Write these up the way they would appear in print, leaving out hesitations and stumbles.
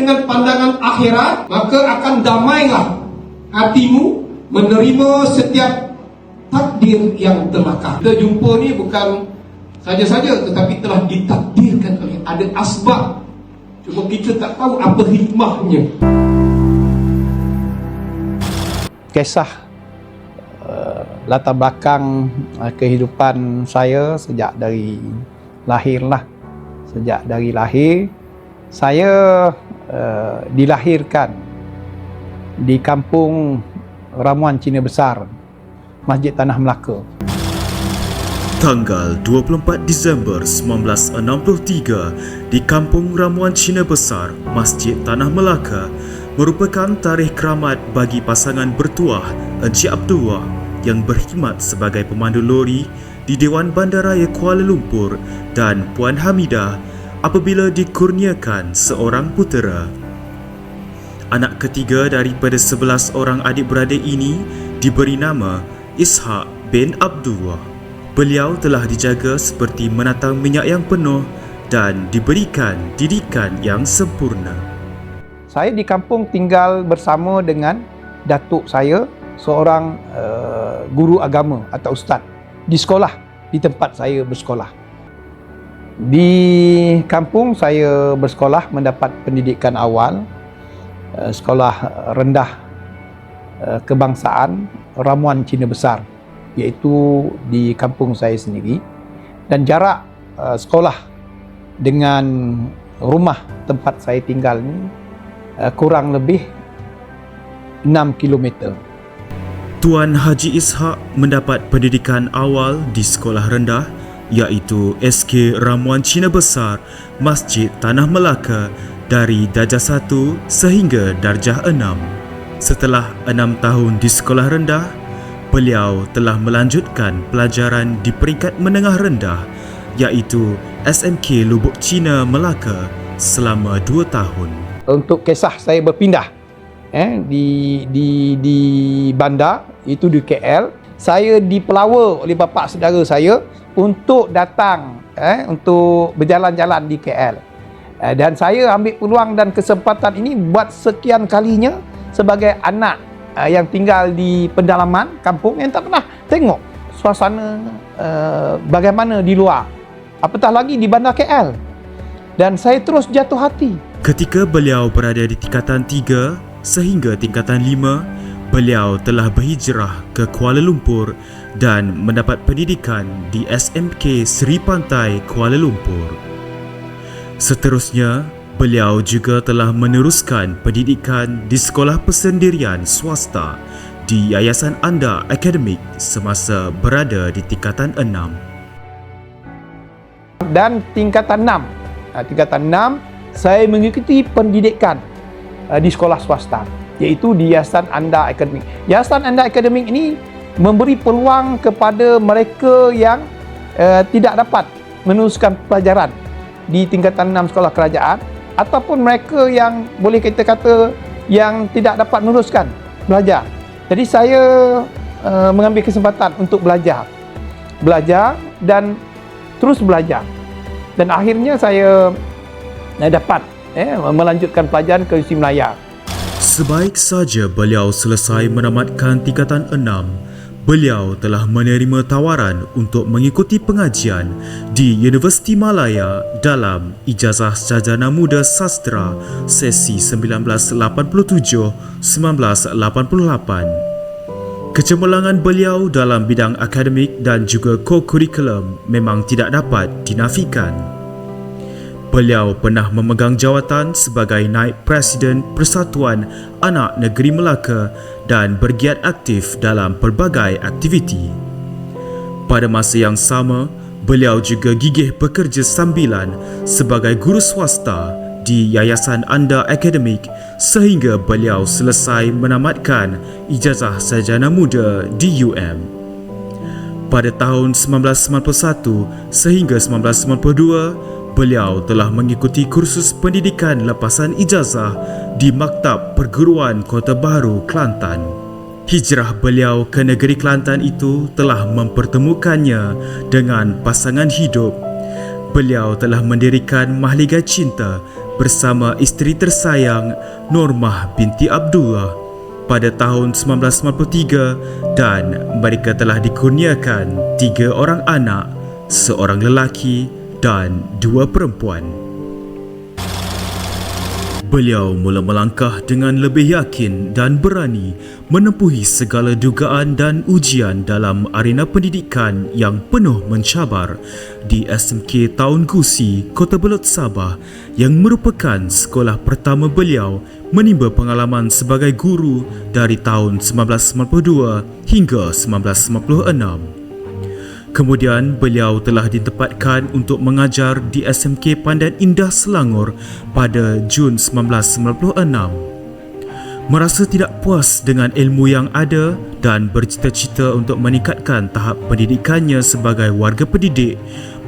dengan pandangan akhirat, maka akan damailah hatimu menerima setiap takdir yang terlakar. Kita jumpa ni bukan saja-saja, tetapi telah ditakdirkan oleh ada asbab. Cuma kita tak tahu apa hikmahnya. Kisah latar belakang kehidupan saya sejak dari lahirlah. Sejak dari lahir, saya dilahirkan di kampung Ramuan Cina Besar, Masjid Tanah Melaka. Tanggal 24 Disember 1963 di Kampung Ramuan Cina Besar, Masjid Tanah Melaka merupakan tarikh keramat bagi pasangan bertuah Encik Abdullah yang berkhidmat sebagai pemandu lori di Dewan Bandaraya Kuala Lumpur dan Puan Hamidah apabila dikurniakan seorang putera. Anak ketiga daripada 11 orang adik-beradik ini diberi nama Ishak bin Abdullah. Beliau telah dijaga seperti menatang minyak yang penuh dan diberikan didikan yang sempurna. Saya di kampung tinggal bersama dengan datuk saya, seorang guru agama atau ustaz di sekolah, di tempat saya bersekolah. Di kampung saya bersekolah mendapat pendidikan awal, sekolah rendah kebangsaan Ramuan Cina Besar, iaitu di kampung saya sendiri, dan jarak sekolah dengan rumah tempat saya tinggal ni kurang lebih 6 kilometer. Tuan Haji Ishak mendapat pendidikan awal di sekolah rendah iaitu SK Ramuan Cina Besar, Masjid Tanah Melaka dari darjah 1 sehingga darjah 6. Setelah 6 tahun di sekolah rendah, beliau telah melanjutkan pelajaran di peringkat menengah rendah iaitu SMK Lubuk Cina Melaka selama 2 tahun. Untuk kisah saya berpindah di bandar, itu di KL, saya dipelawa oleh bapa saudara saya untuk datang untuk berjalan-jalan di KL. Dan saya ambil peluang dan kesempatan ini buat sekian kalinya sebagai anak yang tinggal di pedalaman kampung yang tak pernah tengok suasana bagaimana di luar, apatah lagi di bandar KL. Dan saya terus jatuh hati. Ketika beliau berada di tingkatan 3 sehingga tingkatan 5, beliau telah berhijrah ke Kuala Lumpur dan mendapat pendidikan di SMK Seri Pantai Kuala Lumpur. Seterusnya, beliau juga telah meneruskan pendidikan di sekolah persendirian swasta di Yayasan Anda Akademik semasa berada di tingkatan 6. Dan tingkatan 6, saya mengikuti pendidikan di sekolah swasta, iaitu di Yayasan Anda Akademik. Yayasan Anda Akademik ini memberi peluang kepada mereka yang tidak dapat meneruskan pelajaran di tingkatan 6 sekolah kerajaan, ataupun mereka yang boleh kita kata yang tidak dapat meneruskan belajar. Jadi saya mengambil kesempatan untuk belajar dan terus belajar, dan akhirnya saya dapat melanjutkan pelajaran ke Universiti Melaya. Sebaik saja beliau selesai menamatkan tingkatan 6, beliau telah menerima tawaran untuk mengikuti pengajian di Universiti Malaya dalam Ijazah Sarjana Muda Sastra sesi 1987-1988. Kecemerlangan beliau dalam bidang akademik dan juga co-curriculum memang tidak dapat dinafikan. Beliau pernah memegang jawatan sebagai Naib Presiden Persatuan Anak Negeri Melaka dan bergiat aktif dalam pelbagai aktiviti. Pada masa yang sama, beliau juga gigih bekerja sambilan sebagai guru swasta di Yayasan Anda Akademik sehingga beliau selesai menamatkan Ijazah Sarjana Muda di UM. Pada tahun 1991 sehingga 1992, beliau telah mengikuti kursus pendidikan lepasan ijazah di Maktab Perguruan Kota Baru, Kelantan. Hijrah beliau ke negeri Kelantan itu telah mempertemukannya dengan pasangan hidup. Beliau telah mendirikan Mahligai Cinta bersama isteri tersayang Normah binti Abdullah pada tahun 1993 dan mereka telah dikurniakan 3 orang anak, 1 lelaki dan 2 perempuan. Beliau mula melangkah dengan lebih yakin dan berani menempuhi segala dugaan dan ujian dalam arena pendidikan yang penuh mencabar di SMK Taun Gusi, Kota Belud, Sabah, yang merupakan sekolah pertama beliau menimba pengalaman sebagai guru dari tahun 1992 hingga 1996. Kemudian beliau telah ditempatkan untuk mengajar di SMK Pandan Indah Selangor pada Jun 1996. Merasa tidak puas dengan ilmu yang ada dan bercita-cita untuk meningkatkan tahap pendidikannya sebagai warga pendidik,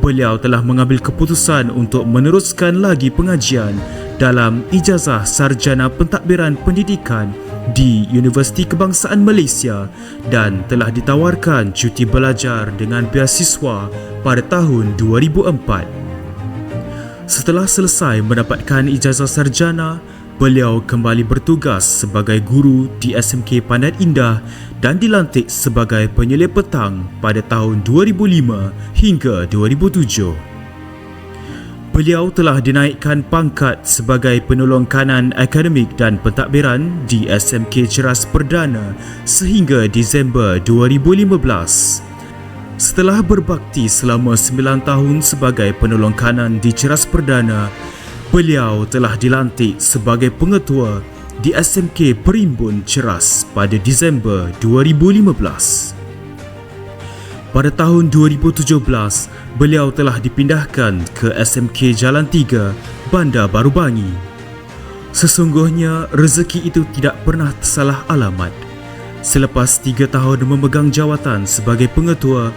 beliau telah mengambil keputusan untuk meneruskan lagi pengajian dalam ijazah sarjana pentadbiran pendidikan di Universiti Kebangsaan Malaysia dan telah ditawarkan cuti belajar dengan beasiswa pada tahun 2004. Setelah selesai mendapatkan ijazah sarjana, beliau kembali bertugas sebagai guru di SMK Pandan Indah dan dilantik sebagai penyelidik petang pada tahun 2005 hingga 2007. Beliau telah dinaikkan pangkat sebagai penolong kanan akademik dan pentadbiran di SMK Ceras Perdana sehingga Disember 2015. Setelah berbakti selama 9 tahun sebagai penolong kanan di Ceras Perdana, beliau telah dilantik sebagai pengetua di SMK Perimbun Ceras pada Disember 2015. Pada tahun 2017, beliau telah dipindahkan ke SMK Jalan 3, Bandar Baru Bangi. Sesungguhnya rezeki itu tidak pernah tersalah alamat. Selepas 3 tahun memegang jawatan sebagai pengetua,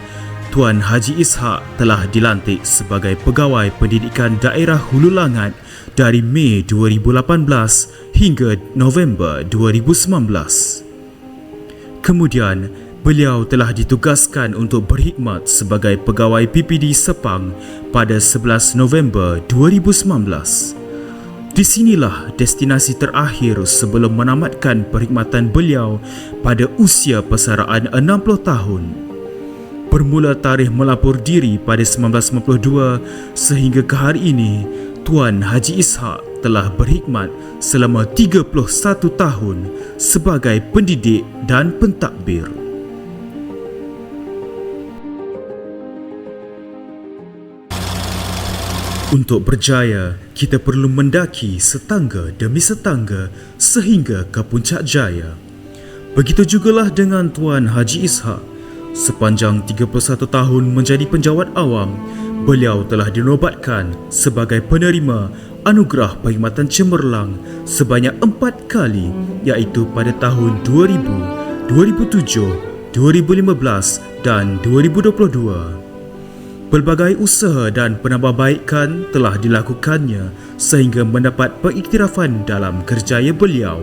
Tuan Haji Ishak telah dilantik sebagai Pegawai Pendidikan Daerah Hulu Langat dari Mei 2018 hingga November 2019. Kemudian, beliau telah ditugaskan untuk berkhidmat sebagai Pegawai PPD Sepang pada 11 November 2019. Di sinilah destinasi terakhir sebelum menamatkan perkhidmatan beliau pada usia persaraan 60 tahun. Bermula tarikh melapor diri pada 1992 sehingga ke hari ini, Tuan Haji Ishak telah berkhidmat selama 31 tahun sebagai pendidik dan pentadbir. Untuk berjaya, kita perlu mendaki setangga demi setangga sehingga ke puncak jaya. Begitu jugalah dengan Tuan Haji Ishak. Sepanjang 31 tahun menjadi penjawat awam, beliau telah dinobatkan sebagai penerima Anugerah Perkhidmatan Cemerlang sebanyak 4 kali, iaitu pada tahun 2000, 2007, 2015 dan 2022. Pelbagai usaha dan penambahbaikan telah dilakukannya sehingga mendapat pengiktirafan dalam kerjaya beliau.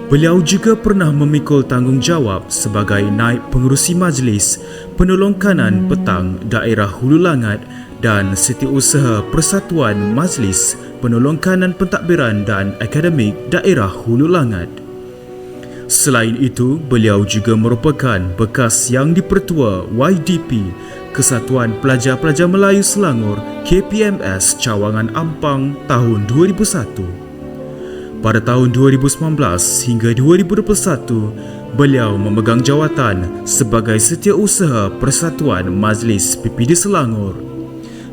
Beliau juga pernah memikul tanggungjawab sebagai Naib Pengerusi Majlis Penolong Kanan Petang Daerah Hulu Langat dan Setiausaha Persatuan Majlis Penolong Kanan Pentadbiran dan Akademik Daerah Hulu Langat. Selain itu, beliau juga merupakan bekas Yang di-Pertua YDP Kesatuan Pelajar-Pelajar Melayu Selangor KPMS Cawangan Ampang tahun 2001. Pada tahun 2019 hingga 2021, beliau memegang jawatan sebagai Setiausaha Persatuan Majlis PPD Selangor.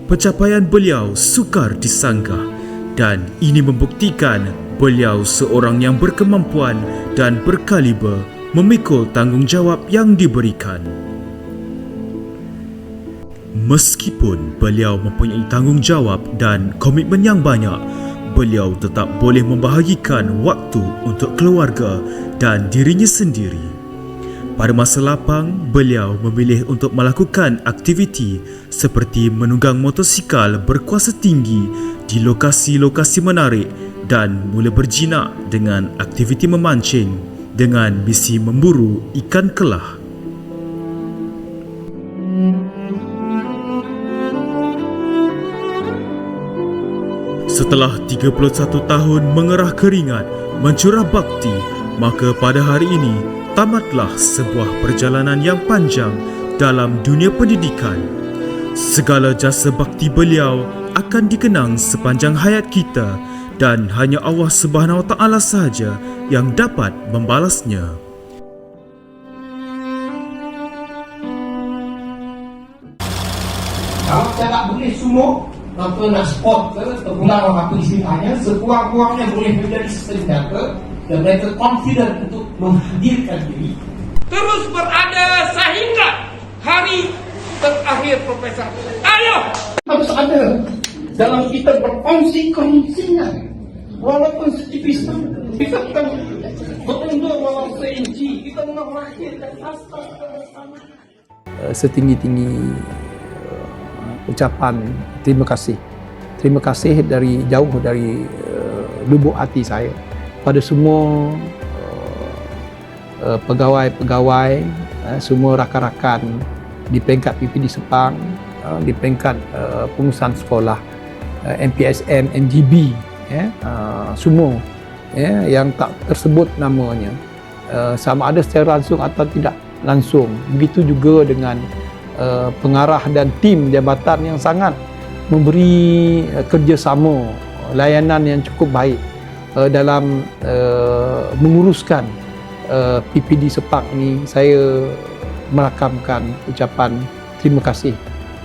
Pencapaian beliau sukar disanggah dan ini membuktikan beliau seorang yang berkemampuan dan berkaliber memikul tanggungjawab yang diberikan. Meskipun beliau mempunyai tanggungjawab dan komitmen yang banyak, beliau tetap boleh membahagikan waktu untuk keluarga dan dirinya sendiri. Pada masa lapang, beliau memilih untuk melakukan aktiviti seperti menunggang motosikal berkuasa tinggi di lokasi-lokasi menarik dan mula berjinak dengan aktiviti memancing dengan misi memburu ikan kelah. Setelah 31 tahun mengerah keringat, mencurah bakti, maka pada hari ini tamatlah sebuah perjalanan yang panjang dalam dunia pendidikan. Segala jasa bakti beliau akan dikenang sepanjang hayat kita dan hanya Allah Subhanahu Wa Taala sahaja yang dapat membalasnya. Kalau saya tak boleh semua, maka nak sport ke, terpulang apa istilahnya, sekurang-kurangnya boleh menjadi senjata dan mereka confident untuk menghadirkan diri. Terus berada sehingga hari terakhir Profesor. Ayo! Harus ada dalam kita berkongsi kongsian. Walaupun setipis pun, kita akan berundur walau seinci, kita melahirkan asas bersama. Setinggi-tinggi ucapan terima kasih. Terima kasih dari jauh dari lubuk hati saya pada semua pegawai-pegawai, semua rakan-rakan di peringkat PPD Sepang, di peringkat pengurusan sekolah, MPSM, NGB, semua yang tak tersebut namanya, sama ada secara langsung atau tidak langsung. Begitu juga dengan pengarah dan tim jabatan yang sangat memberi kerjasama, layanan yang cukup baik dalam menguruskan PPD Sepang ini. Saya merakamkan ucapan terima kasih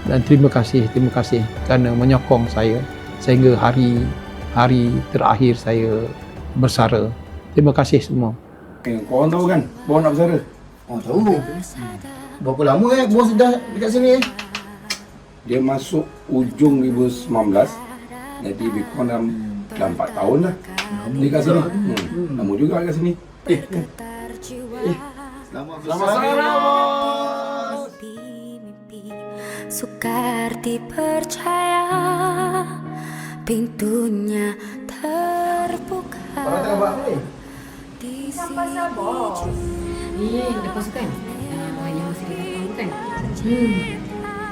dan terima kasih kerana menyokong saya sehingga hari terakhir saya bersara. Terima kasih semua. Korang tahu kan bos nak bersara? Tahu. Berapa lama bos dah dekat sini? Dia masuk ujung 2019. Jadi lebih kurang dalam 4 tahun dah. Dia kat sini. Lama juga kat sini. Selamat bos. Sukar dipercaya, pintunya terbuka. Korang tengah buat apa ni? Pasal bos. Lepas tu kan yang masih datang kan.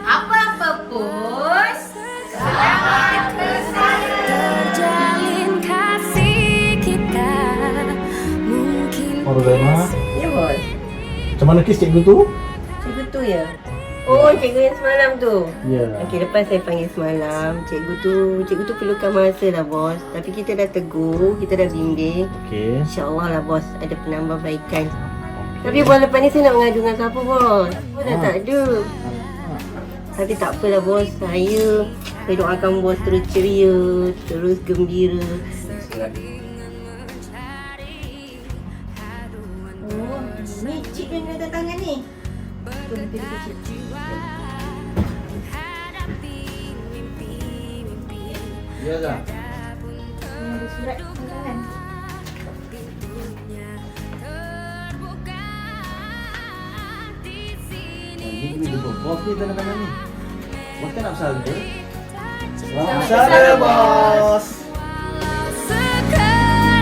Apa-apa bos. Selamat bersara. Terjalin kasih kita. Mungkin Ya bos. Macam mana kes cikgu tu? Cikgu tu ya. Oh, cikgu yang semalam tu. Ya. Okey, lepas saya panggil semalam, cikgu tu perlukan masa lah bos. Tapi kita dah tegur, kita dah bimbing. Okey. InsyaAllah lah bos, ada penambahbaikan. Tapi bos lepas ni saya nak mengadu dengan siapa bos? Bos dah tak ada. Tapi tak apalah bos, saya doakan bos terus ceria, terus gembira. Oh, ni cik yang ada tangan ni. Betul cik. Ya dah. Ada surat tangan. Ini dia bos ni tanda-tanda ni. Bos kan nak bersara ke? Selamat bersara bos.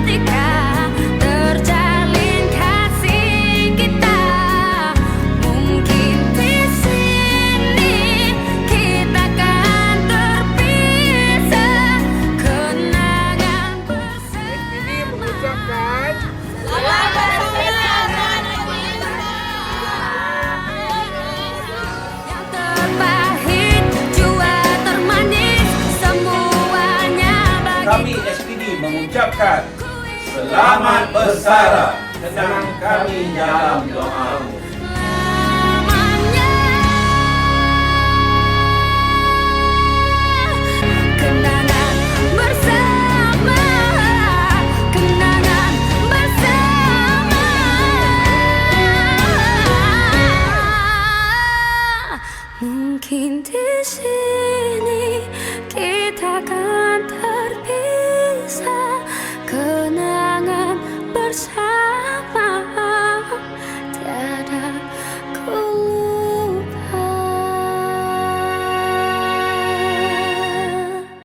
seketika terjalin kasih kita. Mungkin di sini kita kan terpisah. Kenangan bersama. Ini mengucapkan Yang terpahit jua termanis, semuanya bagi Kami SPD mengucapkan selamat bersara. Kenang kami dalam doamu. selamanya. Kenangan bersama, kenangan bersama. Mungkin di sini